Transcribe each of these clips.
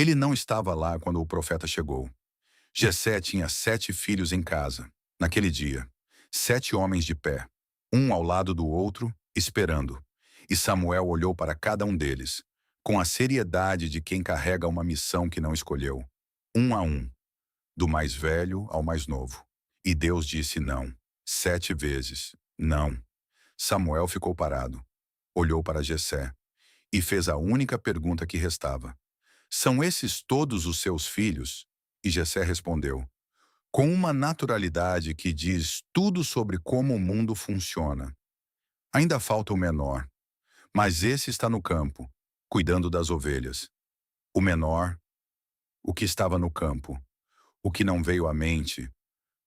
Ele não estava lá quando o profeta chegou. Jessé tinha 7 filhos em casa, naquele dia. 7 homens de pé, um ao lado do outro, esperando. E Samuel olhou para cada um deles, com a seriedade de quem carrega uma missão que não escolheu. Um a um, do mais velho ao mais novo. E Deus disse não, 7 vezes, não. Samuel ficou parado, olhou para Jessé e fez a única pergunta que restava. São esses todos os seus filhos? E Jessé respondeu, com uma naturalidade que diz tudo sobre como o mundo funciona. Ainda falta o menor, mas esse está no campo, cuidando das ovelhas. O menor, o que estava no campo, o que não veio à mente,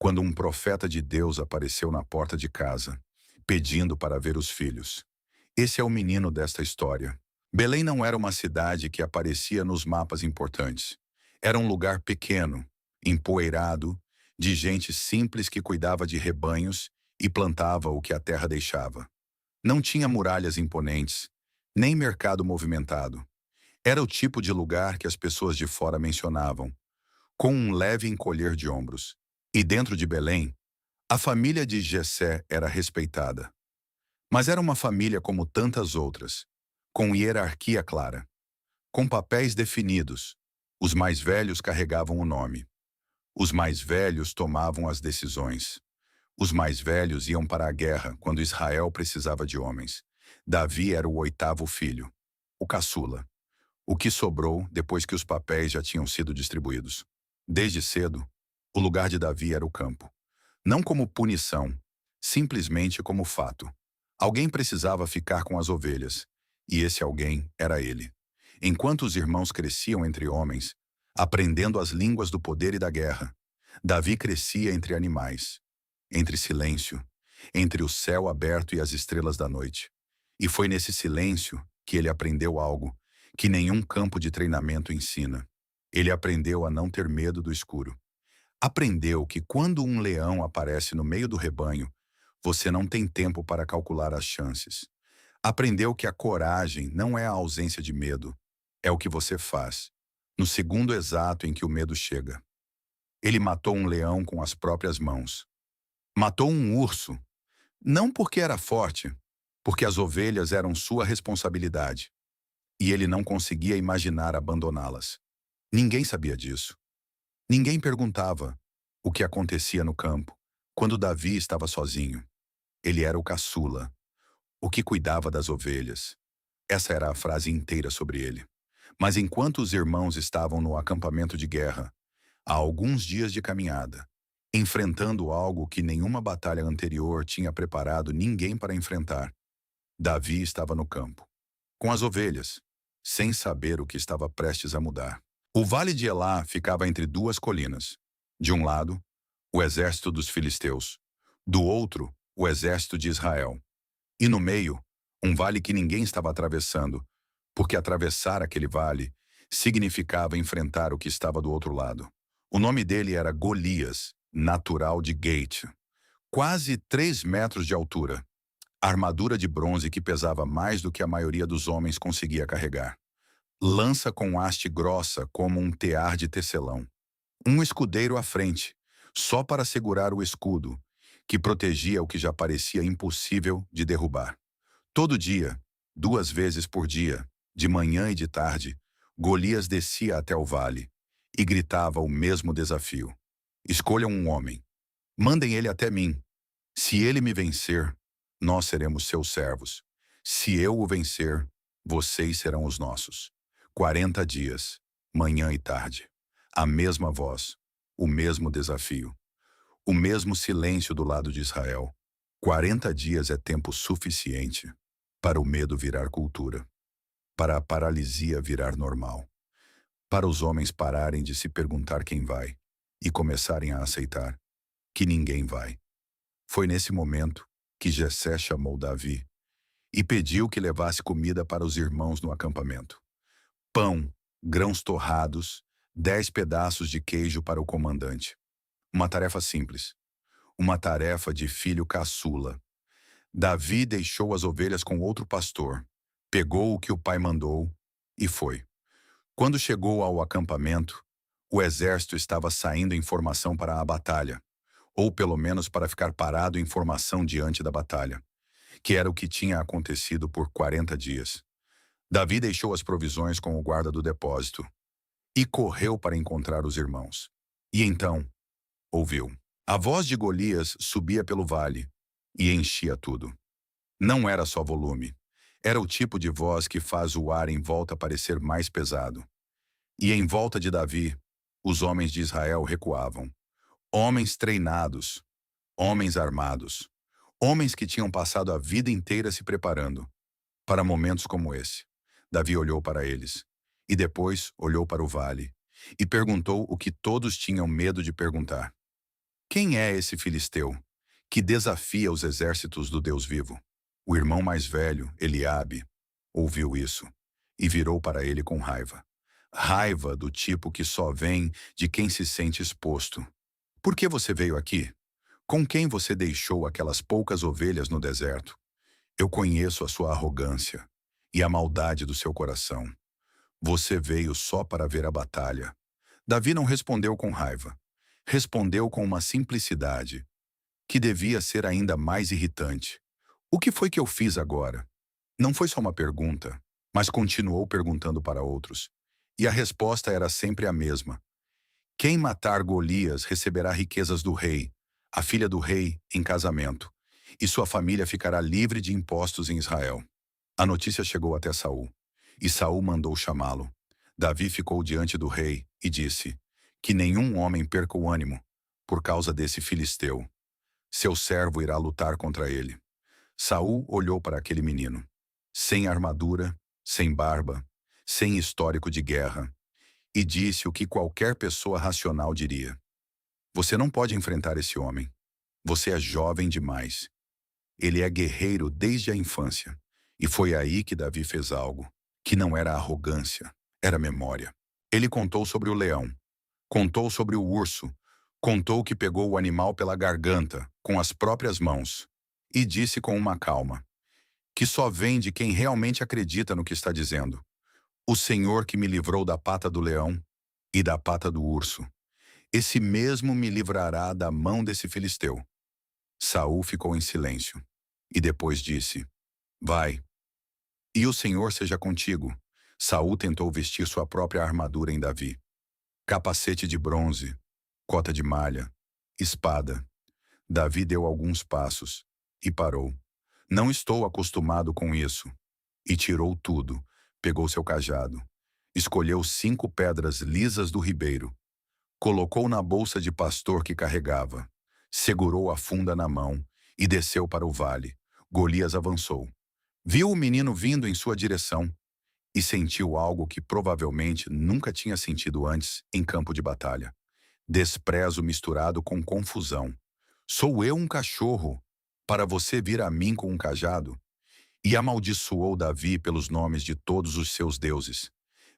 quando um profeta de Deus apareceu na porta de casa, pedindo para ver os filhos. Esse é o menino desta história. Belém não era uma cidade que aparecia nos mapas importantes. Era um lugar pequeno, empoeirado, de gente simples que cuidava de rebanhos e plantava o que a terra deixava. Não tinha muralhas imponentes, nem mercado movimentado. Era o tipo de lugar que as pessoas de fora mencionavam, com um leve encolher de ombros. E dentro de Belém, a família de Jessé era respeitada. Mas era uma família como tantas outras, com hierarquia clara, com papéis definidos. Os mais velhos carregavam o nome. Os mais velhos tomavam as decisões. Os mais velhos iam para a guerra quando Israel precisava de homens. Davi era o 8º filho, o caçula, o que sobrou depois que os papéis já tinham sido distribuídos. Desde cedo, o lugar de Davi era o campo. Não como punição, simplesmente como fato. Alguém precisava ficar com as ovelhas, e esse alguém era ele. Enquanto os irmãos cresciam entre homens, aprendendo as línguas do poder e da guerra, Davi crescia entre animais, entre silêncio, entre o céu aberto e as estrelas da noite. E foi nesse silêncio que ele aprendeu algo que nenhum campo de treinamento ensina. Ele aprendeu a não ter medo do escuro. Aprendeu que quando um leão aparece no meio do rebanho, você não tem tempo para calcular as chances. Aprendeu que a coragem não é a ausência de medo, é o que você faz, no segundo exato em que o medo chega. Ele matou um leão com as próprias mãos. Matou um urso, não porque era forte, porque as ovelhas eram sua responsabilidade. E ele não conseguia imaginar abandoná-las. Ninguém sabia disso. Ninguém perguntava o que acontecia no campo, quando Davi estava sozinho. Ele era o caçula, o que cuidava das ovelhas. Essa era a frase inteira sobre ele. Mas enquanto os irmãos estavam no acampamento de guerra, há alguns dias de caminhada, enfrentando algo que nenhuma batalha anterior tinha preparado ninguém para enfrentar, Davi estava no campo, com as ovelhas, sem saber o que estava prestes a mudar. O vale de Elá ficava entre duas colinas. De um lado, o exército dos filisteus. Do outro, o exército de Israel. E no meio, um vale que ninguém estava atravessando, porque atravessar aquele vale significava enfrentar o que estava do outro lado. O nome dele era Golias, natural de Gate. Quase 3 metros de altura. Armadura de bronze que pesava mais do que a maioria dos homens conseguia carregar. Lança com haste grossa como um tear de tecelão. Um escudeiro à frente, só para segurar o escudo, que protegia o que já parecia impossível de derrubar. Todo dia, 2 vezes por dia, de manhã e de tarde, Golias descia até o vale e gritava o mesmo desafio. Escolham um homem. Mandem ele até mim. Se ele me vencer, nós seremos seus servos. Se eu o vencer, vocês serão os nossos. 40 dias, manhã e tarde. A mesma voz, o mesmo desafio. O mesmo silêncio do lado de Israel. 40 dias é tempo suficiente para o medo virar cultura, para a paralisia virar normal, para os homens pararem de se perguntar quem vai e começarem a aceitar que ninguém vai. Foi nesse momento que Jessé chamou Davi e pediu que levasse comida para os irmãos no acampamento. Pão, grãos torrados, 10 pedaços de queijo para o comandante. Uma tarefa simples. Uma tarefa de filho caçula. Davi deixou as ovelhas com outro pastor, pegou o que o pai mandou e foi. Quando chegou ao acampamento, o exército estava saindo em formação para a batalha, ou pelo menos para ficar parado em formação diante da batalha, que era o que tinha acontecido por 40 dias. Davi deixou as provisões com o guarda do depósito e correu para encontrar os irmãos. E então, ouviu. A voz de Golias subia pelo vale e enchia tudo. Não era só volume. Era o tipo de voz que faz o ar em volta parecer mais pesado. E em volta de Davi, os homens de Israel recuavam. Homens treinados, homens armados, homens que tinham passado a vida inteira se preparando para momentos como esse. Davi olhou para eles, e depois olhou para o vale, e perguntou o que todos tinham medo de perguntar. Quem é esse filisteu que desafia os exércitos do Deus vivo? O irmão mais velho, Eliabe, ouviu isso e virou para ele com raiva. Raiva do tipo que só vem de quem se sente exposto. Por que você veio aqui? Com quem você deixou aquelas poucas ovelhas no deserto? Eu conheço a sua arrogância e a maldade do seu coração. Você veio só para ver a batalha. Davi não respondeu com raiva. Respondeu com uma simplicidade que devia ser ainda mais irritante. O que foi que eu fiz agora? Não foi só uma pergunta, mas continuou perguntando para outros. E a resposta era sempre a mesma. Quem matar Golias receberá riquezas do rei, a filha do rei em casamento, e sua família ficará livre de impostos em Israel. A notícia chegou até Saul, e Saul mandou chamá-lo. Davi ficou diante do rei e disse: que nenhum homem perca o ânimo por causa desse filisteu. Seu servo irá lutar contra ele. Saul olhou para aquele menino, sem armadura, sem barba, sem histórico de guerra, e disse o que qualquer pessoa racional diria: você não pode enfrentar esse homem. Você é jovem demais. Ele é guerreiro desde a infância. E foi aí que Davi fez algo, que não era arrogância, era memória. Ele contou sobre o leão, contou sobre o urso, contou que pegou o animal pela garganta, com as próprias mãos, e disse com uma calma, que só vem de quem realmente acredita no que está dizendo. O Senhor que me livrou da pata do leão e da pata do urso, esse mesmo me livrará da mão desse filisteu. Saul ficou em silêncio, e depois disse: vai, e o Senhor seja contigo. Saul tentou vestir sua própria armadura em Davi. Capacete de bronze, cota de malha, espada. Davi deu alguns passos e parou. Não estou acostumado com isso. E tirou tudo, pegou seu cajado, escolheu 5 pedras lisas do ribeiro, colocou na bolsa de pastor que carregava, segurou a funda na mão e desceu para o vale. Golias avançou. Viu o menino vindo em sua direção e sentiu algo que provavelmente nunca tinha sentido antes em campo de batalha. Desprezo misturado com confusão. Sou eu um cachorro para você vir a mim com um cajado? E amaldiçoou Davi pelos nomes de todos os seus deuses.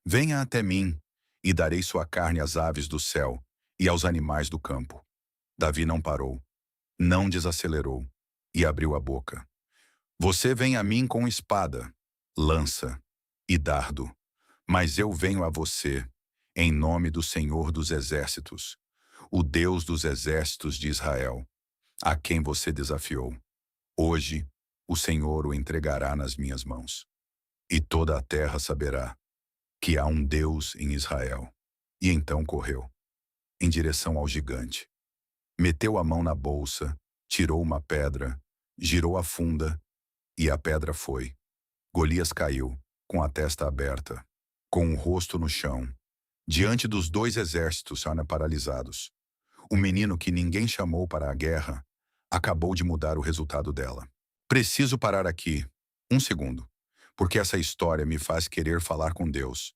Venha até mim, e darei sua carne às aves do céu e aos animais do campo. Davi não parou, não desacelerou, e abriu a boca. Você vem a mim com espada, lança e dardo, mas eu venho a você em nome do Senhor dos Exércitos, o Deus dos exércitos de Israel, a quem você desafiou. Hoje, o Senhor o entregará nas minhas mãos, e toda a terra saberá que há um Deus em Israel. E então correu, em direção ao gigante. Meteu a mão na bolsa, tirou uma pedra, girou a funda, e a pedra foi. Golias caiu, com a testa aberta, com o rosto no chão, diante dos 2 exércitos paralisados. O menino que ninguém chamou para a guerra acabou de mudar o resultado dela. Preciso parar aqui, um segundo, porque essa história me faz querer falar com Deus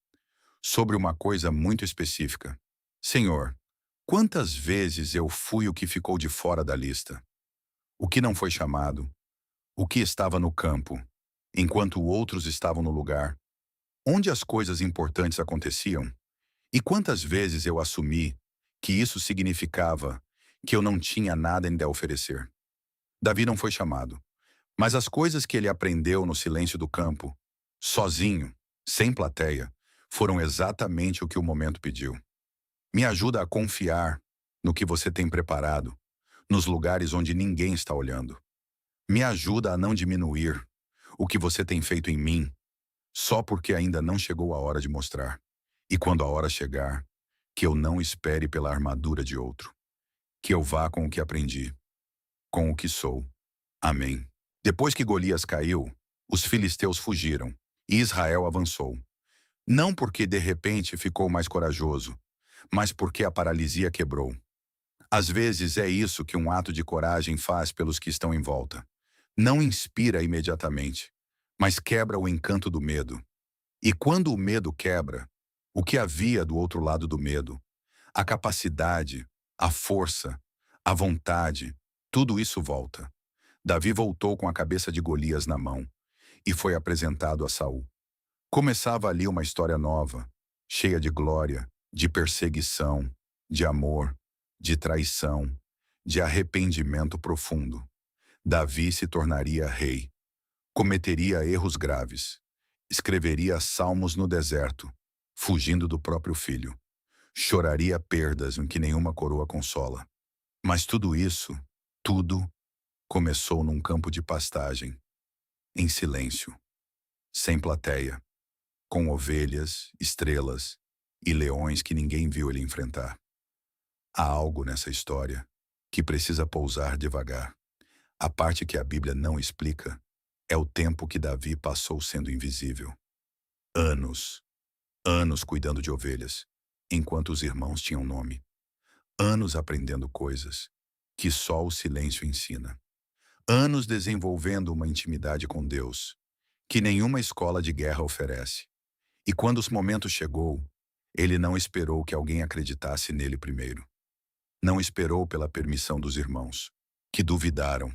sobre uma coisa muito específica. Senhor, quantas vezes eu fui o que ficou de fora da lista? O que não foi chamado? O que estava no campo, enquanto outros estavam no lugar? Onde as coisas importantes aconteciam? E quantas vezes eu assumi que isso significava que eu não tinha nada ainda a oferecer? Davi não foi chamado, mas as coisas que ele aprendeu no silêncio do campo, sozinho, sem plateia, foram exatamente o que o momento pediu. Me ajuda a confiar no que você tem preparado, nos lugares onde ninguém está olhando. Me ajuda a não diminuir o que você tem feito em mim, só porque ainda não chegou a hora de mostrar. E quando a hora chegar, que eu não espere pela armadura de outro, que eu vá com o que aprendi, com o que sou. Amém. Depois que Golias caiu, os filisteus fugiram e Israel avançou. Não porque de repente ficou mais corajoso, mas porque a paralisia quebrou. Às vezes é isso que um ato de coragem faz pelos que estão em volta. Não inspira imediatamente, mas quebra o encanto do medo. E quando o medo quebra, o que havia do outro lado do medo, a capacidade, a força, a vontade, tudo isso volta. Davi voltou com a cabeça de Golias na mão e foi apresentado a Saul. Começava ali uma história nova, cheia de glória, de perseguição, de amor, de traição, de arrependimento profundo. Davi se tornaria rei, cometeria erros graves, escreveria salmos no deserto, fugindo do próprio filho. Choraria perdas em que nenhuma coroa consola. Mas tudo isso, tudo, começou num campo de pastagem, em silêncio, sem plateia, com ovelhas, estrelas e leões que ninguém viu ele enfrentar. Há algo nessa história que precisa pousar devagar. A parte que a Bíblia não explica é o tempo que Davi passou sendo invisível. Anos, anos cuidando de ovelhas, enquanto os irmãos tinham nome. Anos aprendendo coisas que só o silêncio ensina. Anos desenvolvendo uma intimidade com Deus que nenhuma escola de guerra oferece. E quando o momento chegou, ele não esperou que alguém acreditasse nele primeiro. Não esperou pela permissão dos irmãos, que duvidaram.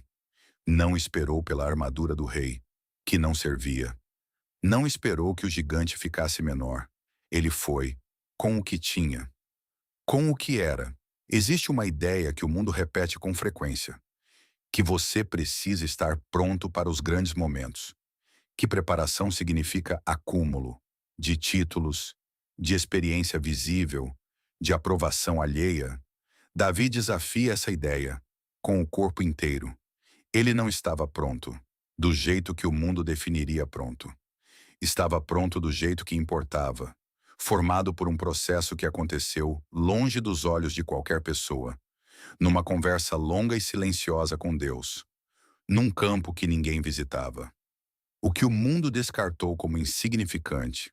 Não esperou pela armadura do rei, que não servia. Não esperou que o gigante ficasse menor. Ele foi, com o que tinha, com o que era. Existe uma ideia que o mundo repete com frequência, que você precisa estar pronto para os grandes momentos. Que preparação significa acúmulo de títulos, de experiência visível, de aprovação alheia. Davi desafia essa ideia, com o corpo inteiro. Ele não estava pronto, do jeito que o mundo definiria pronto. Estava pronto do jeito que importava, formado por um processo que aconteceu longe dos olhos de qualquer pessoa, numa conversa longa e silenciosa com Deus, num campo que ninguém visitava. O que o mundo descartou como insignificante,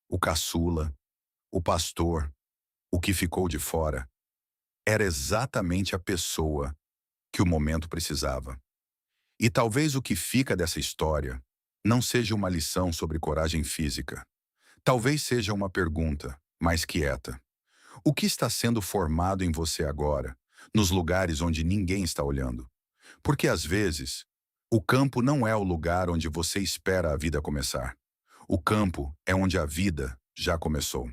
o caçula, o pastor, o que ficou de fora, era exatamente a pessoa que o momento precisava. E talvez o que fica dessa história não seja uma lição sobre coragem física. Talvez seja uma pergunta, mais quieta. O que está sendo formado em você agora, nos lugares onde ninguém está olhando? Porque às vezes, o campo não é o lugar onde você espera a vida começar. O campo é onde a vida já começou.